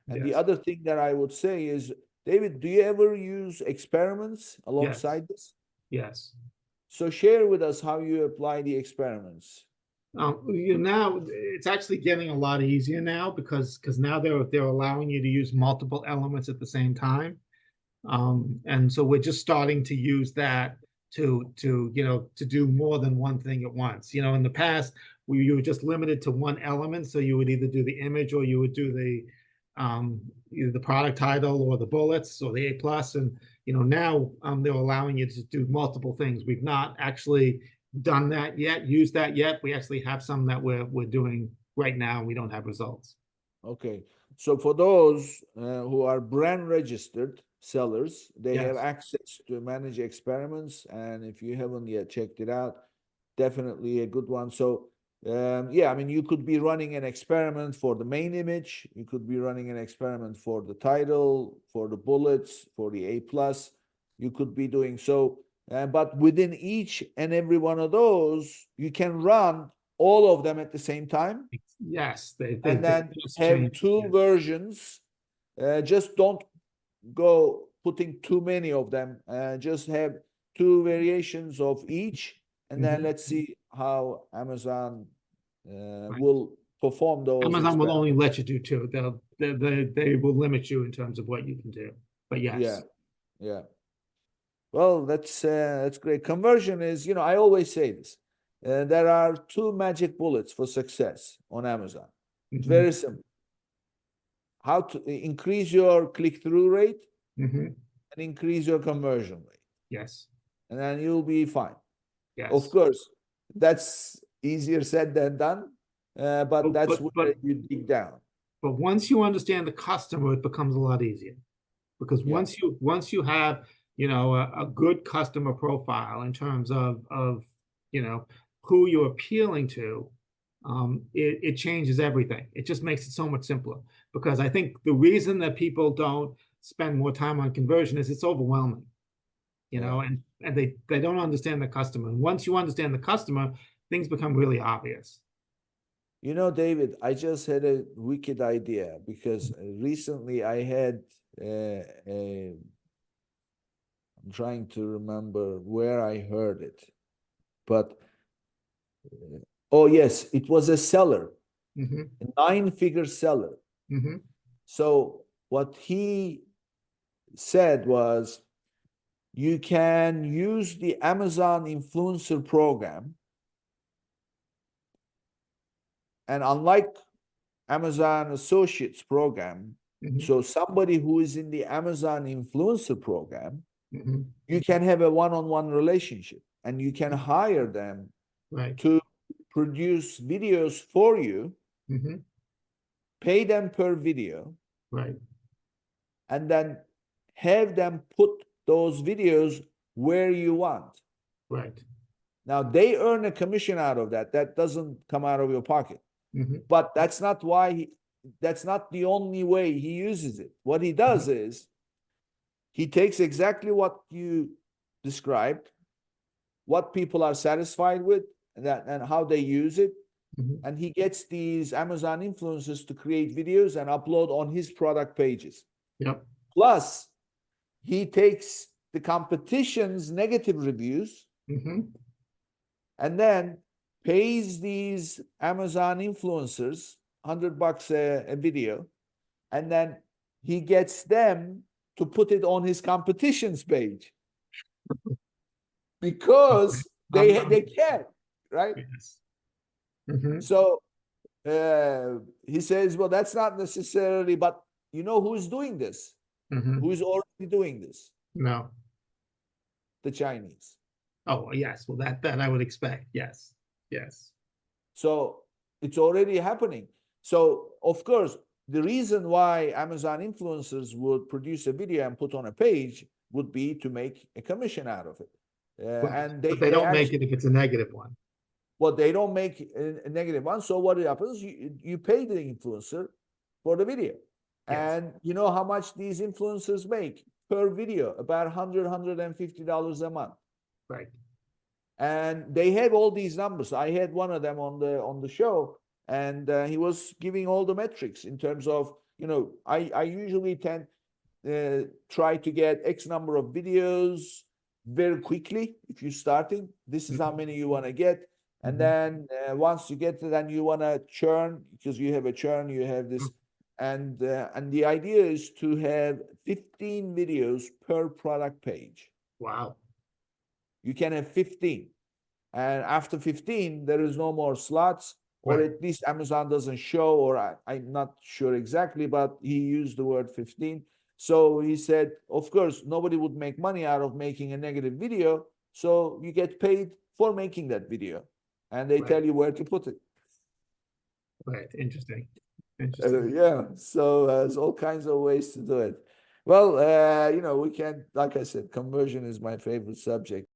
And the Yes. other thing that I would say is, David, do you ever use experiments Yes. alongside this? Yes. So share with us how you apply the experiments. Now it's actually getting a lot easier now because now they're allowing you to use multiple elements at the same time. And so we're just starting to use that to do more than one thing at once. In the past, you were just limited to one element, so you would either do the image or you would do either the product title or the bullets or the A plus. And now they're allowing you to do multiple things. We've not actually done that yet, used that yet. We actually have some that we're doing right now. We don't have results. Okay. So for those who are brand registered sellers, they have Yes. access to manage experiments. And if you haven't yet checked it out, definitely a good one. So yeah, I mean, you could be running an experiment for the main image. You could be running an experiment for the title, for the bullets, for the A plus. You could be doing so. But within each and every one of those, you can run all of them at the same time, Yes, they and then just have changed. two versions. Just don't go putting too many of them. Just have two variations of each, and then Mhm. let's see how Amazon Right. will perform those Amazon will experiments. only let you do two. They will limit you in terms of what you can do. But Yeah, yes. yeah. Well, that's great. Conversion is, I always say this. There are two magic bullets for success on Amazon. It's Mhm. very simple. How to increase your click-through rate Mhm. and increase your conversion rate, Yes. and then you'll be fine. Of Yes. course, that's easier said than done, but But that's but where but you dig down. but once you understand the customer, it becomes a lot easier because Yeah. once you have a good customer profile in terms of you know who you're appealing to, it changes everything. It just makes it so much simpler because I think the reason that people don't spend more time on conversion is it's overwhelming, Yeah. and they don't understand the customer. And once you understand the customer, things become really obvious. David, I just had a wicked idea because recently I had a, I'm trying to remember where I heard it, but oh yes, it was a seller, Hmm. a nine-figure seller. Hmm. So what he said was, you can use the Amazon influencer program, and unlike Amazon Associates program, Hmm. so somebody who is in the Amazon influencer program, Hmm. you can have a one-on-one relationship, and you can hire them Right. to produce videos for you, Hmm. pay them per video, Right. and then have them put those videos where you want. Right. Now they earn a commission out of that. That doesn't come out of your pocket. Hmm. But that's not the only way he uses it. What he does is he takes exactly what you described, what people are satisfied with, and how they use it, Hmm. and he gets these Amazon influencers to create videos and upload on his product pages. Yep. Plus, he takes the competition's negative reviews Hmm. and then pays these Amazon influencers $100 a video, and then he gets them to put it on his competition's page because they I'm can, right? yes. Hmm. So he says, well, that's not necessarily, but who's doing this? Hmm. Who's already doing this? No. The Chinese. Oh, yes. Well, that I would expect. Yes. Yes. So it's already happening. So, of course, the reason why Amazon influencers would produce a video and put on a page would be to make a commission out of it. Right. And But they they don't make actually, it if it's a negative one. well, they don't make a negative one. So what happens? You pay the influencer for the video. Yes. And you know how much these influencers make per video? About $150 a month. Right. And they have all these numbers. I had one of them on the show, and he was giving all the metrics in terms of you know, I usually tend try to get X number of videos very quickly. If you're starting, this is how many you want to get. And Mhm. then once you get to, then you want to churn, because you have a churn, you have this. And the idea is to have 15 videos per product page. Wow. You can have 15. And after 15, there is no more slots, or Right. at least Amazon doesn't show, or I'm not sure exactly, but he used the word 15. So he said, of course, nobody would make money out of making a negative video. So you get paid for making that video, and they Right. tell you where to put it. Right. Interesting. Interesting. Yeah, so there's all kinds of ways to do it. Well, you know, we can, like I said, conversion is my favorite subject.